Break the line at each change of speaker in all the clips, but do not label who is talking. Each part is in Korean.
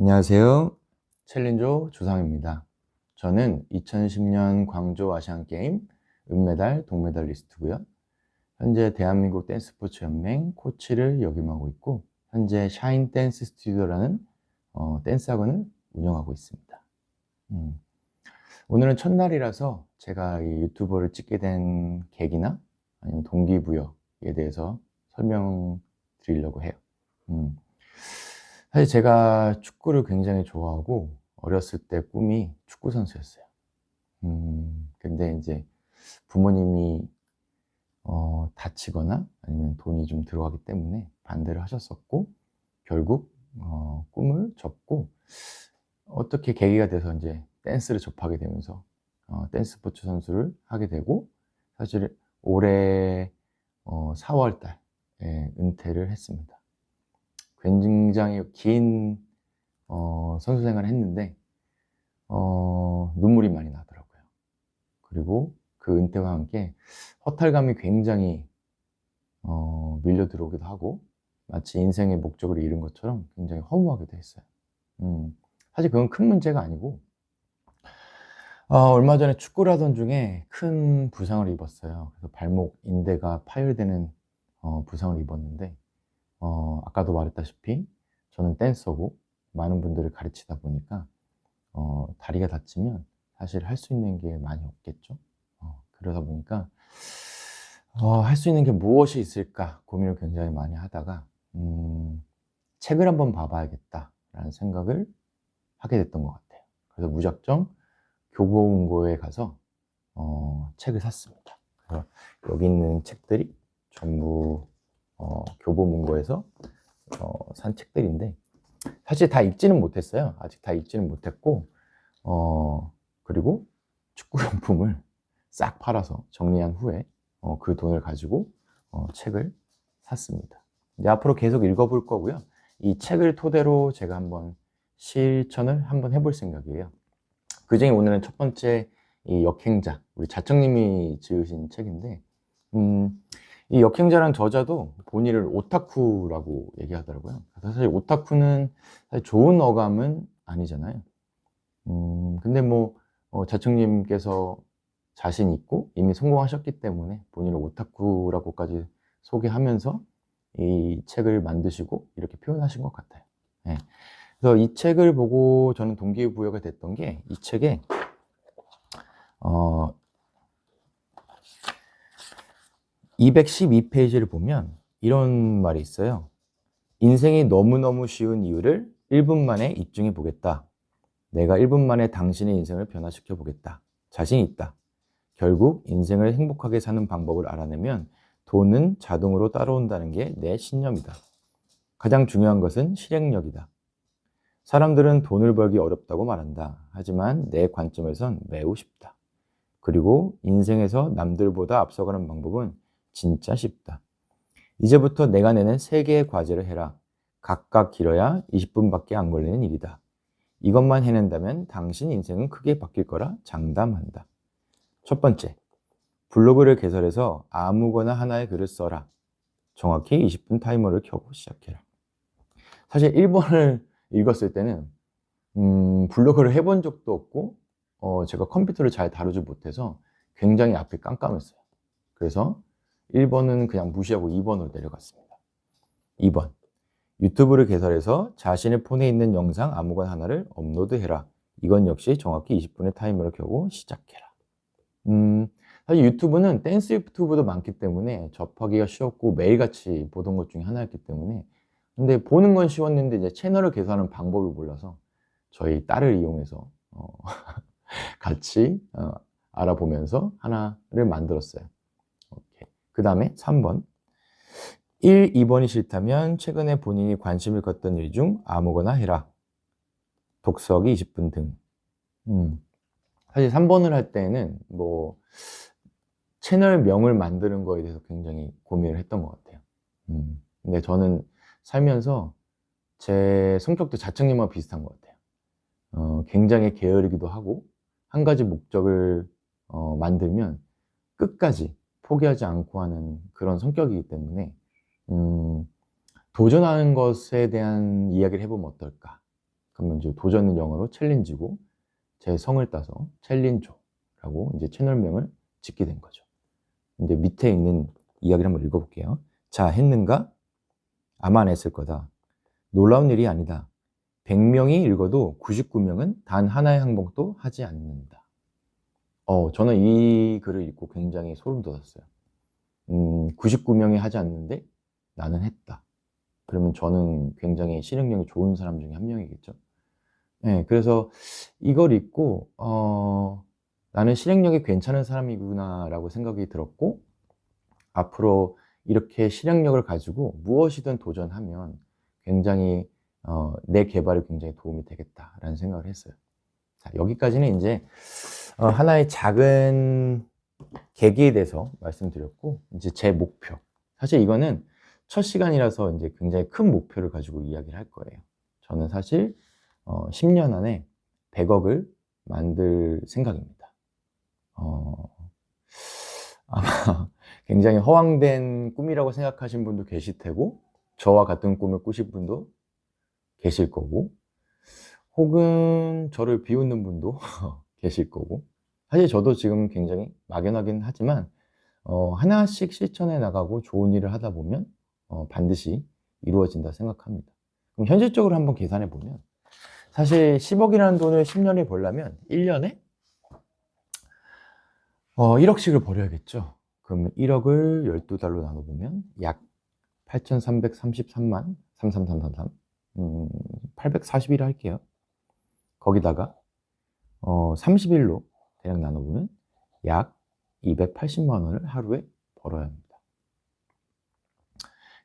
안녕하세요. 챌린저 조상입니다. 저는 2010년 광저우 아시안게임 은메달, 동메달리스트고요. 현재 대한민국 댄스스포츠 연맹 코치를 역임하고 있고, 현재 샤인 댄스 스튜디오라는 댄스 학원을 운영하고 있습니다. 오늘은 첫날이라서 제가 이 유튜버를 찍게 된 계기나 아니면 동기부여에 대해서 설명드리려고 해요. 사실 제가 축구를 굉장히 좋아하고 어렸을 때 꿈이 축구 선수였어요. 근데 이제 부모님이 다치거나 아니면 돈이 좀 들어가기 때문에 반대를 하셨었고, 결국 꿈을 접고 어떻게 계기가 돼서 이제 댄스를 접하게 되면서 댄스 스포츠 선수를 하게 되고, 사실 올해 4월 달에 은퇴를 했습니다. 굉장히 긴 선수 생활을 했는데 눈물이 많이 나더라고요. 그리고 그 은퇴와 함께 허탈감이 굉장히 밀려 들어오기도 하고, 마치 인생의 목적을 잃은 것처럼 굉장히 허무하기도 했어요. 사실 그건 큰 문제가 아니고, 얼마 전에 축구를 하던 중에 큰 부상을 입었어요. 그래서 발목 인대가 파열되는 부상을 입었는데, 아까도 말했다시피 저는 댄서고 많은 분들을 가르치다 보니까 다리가 다치면 사실 할 수 있는 게 많이 없겠죠. 그러다 보니까 할 수 있는 게 무엇이 있을까 고민을 굉장히 많이 하다가 책을 한번 봐봐야겠다라는 생각을 하게 됐던 것 같아요. 그래서 무작정 교보문고에 가서 책을 샀습니다. 그래서 여기 있는 책들이 전부 교보문고에서 산 책들인데, 사실 다 읽지는 못했어요. 아직 다 읽지는 못했고, 그리고 축구용품을 싹 팔아서 정리한 후에 그 돈을 가지고 책을 샀습니다. 이제 앞으로 계속 읽어볼 거고요. 이 책을 토대로 제가 한번 실천을 한번 해볼 생각이에요. 그 중에 오늘은 첫 번째 이 역행자, 우리 자청님이 지으신 책인데, 이 역행자라는 저자도 본인을 오타쿠라고 얘기하더라고요. 사실 오타쿠는 사실 좋은 어감은 아니잖아요. 근데 뭐 자청님께서 자신 있고 이미 성공하셨기 때문에 본인을 오타쿠라고까지 소개하면서 이 책을 만드시고 이렇게 표현하신 것 같아요. 네. 그래서 이 책을 보고 저는 동기부여가 됐던 게, 이 책에 212페이지를 보면 이런 말이 있어요. 인생이 너무너무 쉬운 이유를 1분 만에 입증해 보겠다. 내가 1분 만에 당신의 인생을 변화시켜 보겠다. 자신 있다. 결국 인생을 행복하게 사는 방법을 알아내면 돈은 자동으로 따라온다는 게 내 신념이다. 가장 중요한 것은 실행력이다. 사람들은 돈을 벌기 어렵다고 말한다. 하지만 내 관점에선 매우 쉽다. 그리고 인생에서 남들보다 앞서가는 방법은 진짜 쉽다. 이제부터 내가 내는 3개의 과제를 해라. 각각 길어야 20분밖에 안 걸리는 일이다. 이것만 해낸다면 당신 인생은 크게 바뀔 거라 장담한다. 첫 번째, 블로그를 개설해서 아무거나 하나의 글을 써라. 정확히 20분 타이머를 켜고 시작해라. 사실 1번을 읽었을 때는 블로그를 해본 적도 없고 제가 컴퓨터를 잘 다루지 못해서 굉장히 앞이 깜깜했어요. 그래서 1번은 그냥 무시하고 2번으로 내려갔습니다. 2번, 유튜브를 개설해서 자신의 폰에 있는 영상 아무거나 하나를 업로드해라. 이건 역시 정확히 20분의 타이머를 켜고 시작해라. 사실 유튜브는 댄스 유튜브도 많기 때문에 접하기가 쉬웠고 매일같이 보던 것 중에 하나였기 때문에, 근데 보는 건 쉬웠는데 이제 채널을 개설하는 방법을 몰라서 저희 딸을 이용해서 같이 알아보면서 하나를 만들었어요. 그 다음에 3번, 1, 2번이 싫다면 최근에 본인이 관심을 갖던 일 중 아무거나 해라. 독서하기 20분 등. 사실 3번을 할 때는 뭐 채널명을 만드는 거에 대해서 굉장히 고민을 했던 것 같아요. 근데 저는 살면서 제 성격도 자청님과 비슷한 것 같아요. 굉장히 게으르기도 하고, 한 가지 목적을 만들면 끝까지 포기하지 않고 하는 그런 성격이기 때문에 도전하는 것에 대한 이야기를 해보면 어떨까. 그러면 이제 도전은 영어로 챌린지고 제 성을 따서 챌린저라고 이제 채널명을 짓게 된 거죠. 근데 밑에 있는 이야기를 한번 읽어볼게요. 자, 했는가? 아마 안 했을 거다. 놀라운 일이 아니다. 100명이 읽어도 99명은 단 하나의 항목도 하지 않는다. 저는 이 글을 읽고 굉장히 소름 돋았어요. 99명이 하지 않는데 나는 했다. 그러면 저는 굉장히 실행력이 좋은 사람 중에 한 명이겠죠. 네, 그래서 이걸 읽고 나는 실행력이 괜찮은 사람이구나 라고 생각이 들었고, 앞으로 이렇게 실행력을 가지고 무엇이든 도전하면 굉장히 내 개발에 굉장히 도움이 되겠다라는 생각을 했어요. 자, 여기까지는 이제 하나의 작은 계기에 대해서 말씀드렸고, 이제 제 목표. 사실 이거는 첫 시간이라서 이제 굉장히 큰 목표를 가지고 이야기를 할 거예요. 저는 사실 10년 안에 100억을 만들 생각입니다. 아마 굉장히 허황된 꿈이라고 생각하신 분도 계실 테고, 저와 같은 꿈을 꾸실 분도 계실 거고, 혹은 저를 비웃는 분도 계실 거고, 사실 저도 지금 굉장히 막연하긴 하지만 하나씩 실천해 나가고 좋은 일을 하다 보면 반드시 이루어진다 생각합니다. 그럼 현실적으로 한번 계산해 보면, 사실 10억이라는 돈을 10년에 벌려면 1년에 1억씩을 벌어야겠죠. 그러면 1억을 12달로 나눠보면 약 8,333만 33333 840일 할게요. 거기다가 30일로 대략 나눠보면 약 280만 원을 하루에 벌어야 합니다.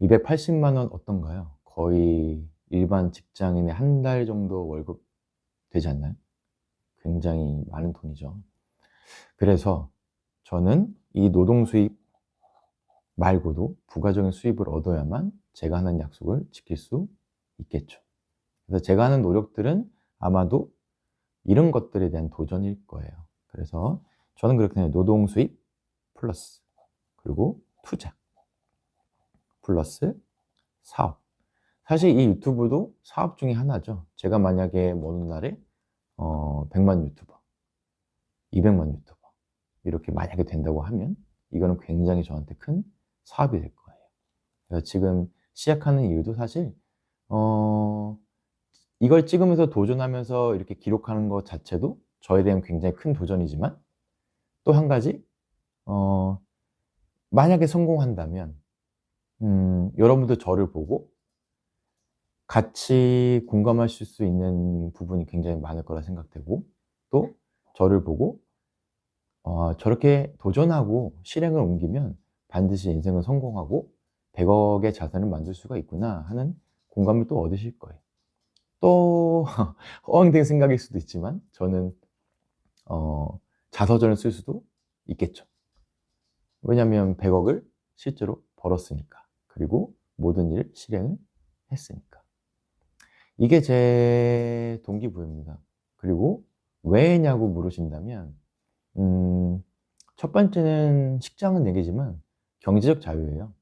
280만 원 어떤가요? 거의 일반 직장인의 한 달 정도 월급 되지 않나요? 굉장히 많은 돈이죠. 그래서 저는 이 노동 수입 말고도 부가적인 수입을 얻어야만 제가 하는 약속을 지킬 수 있겠죠. 그래서 제가 하는 노력들은 아마도 이런 것들에 대한 도전일 거예요. 그래서 저는 그렇게 생각해요. 노동 수입 플러스, 그리고 투자 플러스 사업. 사실 이 유튜브도 사업 중에 하나죠. 제가 만약에 어느 날에 100만 유튜버, 200만 유튜버 이렇게 만약에 된다고 하면 이거는 굉장히 저한테 큰 사업이 될 거예요. 그래서 지금 시작하는 이유도 사실 이걸 찍으면서 도전하면서 이렇게 기록하는 것 자체도 저에 대한 굉장히 큰 도전이지만, 또 한 가지 만약에 성공한다면 여러분도 저를 보고 같이 공감하실 수 있는 부분이 굉장히 많을 거라 생각되고, 또 저를 보고 저렇게 도전하고 실행을 옮기면 반드시 인생은 성공하고 100억의 자산을 만들 수가 있구나 하는 공감을 또 얻으실 거예요. 또 허황된 생각일 수도 있지만 저는 자서전을 쓸 수도 있겠죠. 왜냐하면 100억을 실제로 벌었으니까, 그리고 모든 일을 실행을 했으니까. 이게 제 동기부여입니다. 그리고 왜냐고 물으신다면 첫 번째는 식장은 4개지만 경제적 자유예요.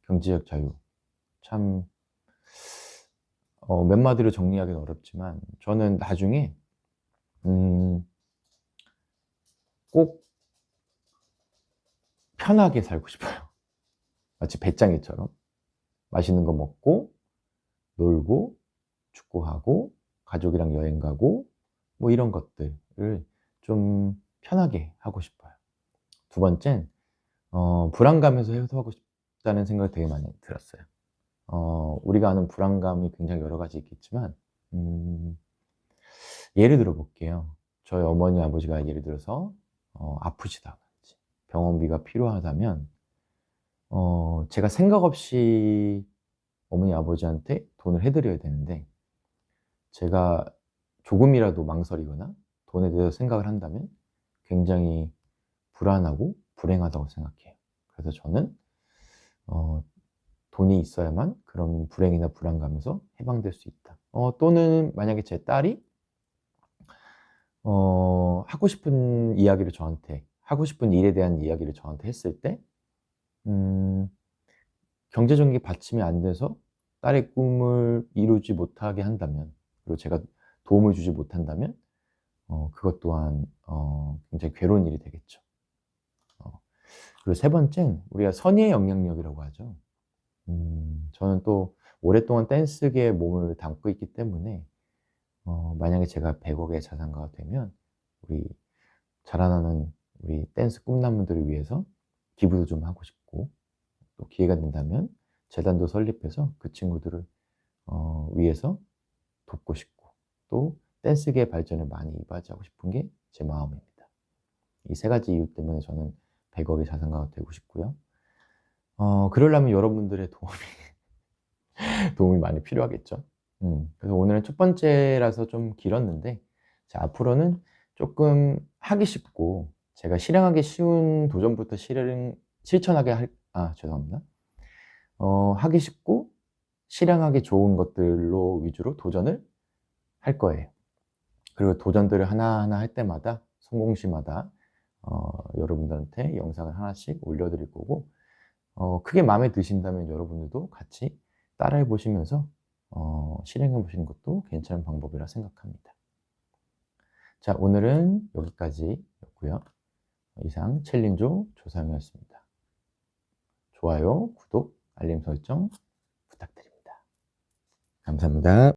경제적 자유. 참 몇 마디로 정리하기는 어렵지만 저는 나중에 꼭 편하게 살고 싶어요. 마치 배짱이처럼 맛있는 거 먹고 놀고 축구하고 가족이랑 여행 가고 뭐 이런 것들을 좀 편하게 하고 싶어요. 두 번째는 불안감에서 해소하고 싶다는 생각이 되게 많이 들었어요. 우리가 아는 불안감이 굉장히 여러 가지 있겠지만 예를 들어 볼게요. 저희 어머니 아버지가 예를 들어서 아프시다든지 병원비가 필요하다면 제가 생각 없이 어머니 아버지한테 돈을 해드려야 되는데, 제가 조금이라도 망설이거나 돈에 대해서 생각을 한다면 굉장히 불안하고 불행하다고 생각해요. 그래서 저는 돈이 있어야만 그런 불행이나 불안감에서 해방될 수 있다. 또는 만약에 제 딸이 하고 싶은 이야기를 저한테, 하고 싶은 일에 대한 이야기를 저한테 했을 때 경제적인 게 받침이 안 돼서 딸의 꿈을 이루지 못하게 한다면 그리고 제가 도움을 주지 못한다면 그것 또한 굉장히 괴로운 일이 되겠죠. 그리고 세 번째는 우리가 선의의 영향력이라고 하죠. 저는 또 오랫동안 댄스계에 몸을 담고 있기 때문에 만약에 제가 100억의 자산가가 되면 우리 자라나는 우리 댄스 꿈나무들을 위해서 기부도 좀 하고 싶고, 또 기회가 된다면 재단도 설립해서 그 친구들을 위해서 돕고 싶고, 또 댄스계 발전에 많이 이바지하고 싶은 게 제 마음입니다. 이 세 가지 이유 때문에 저는 100억의 자산가가 되고 싶고요. 그러려면 여러분들의 도움이 많이 필요하겠죠. 그래서 오늘은 첫 번째라서 좀 길었는데, 자, 앞으로는 조금 하기 쉽고 제가 실행하기 쉬운 도전부터 실천하게 죄송합니다. 하기 쉽고 실행하기 좋은 것들로 위주로 도전을 할 거예요. 그리고 도전들을 하나하나 할 때마다 성공시마다 여러분들한테 영상을 하나씩 올려드릴 거고, 크게 마음에 드신다면 여러분들도 같이 따라해 보시면서 실행해 보시는 것도 괜찮은 방법이라 생각합니다. 자, 오늘은 여기까지였고요. 이상 챌린조 조상이었습니다. 좋아요, 구독, 알림 설정 부탁드립니다. 감사합니다.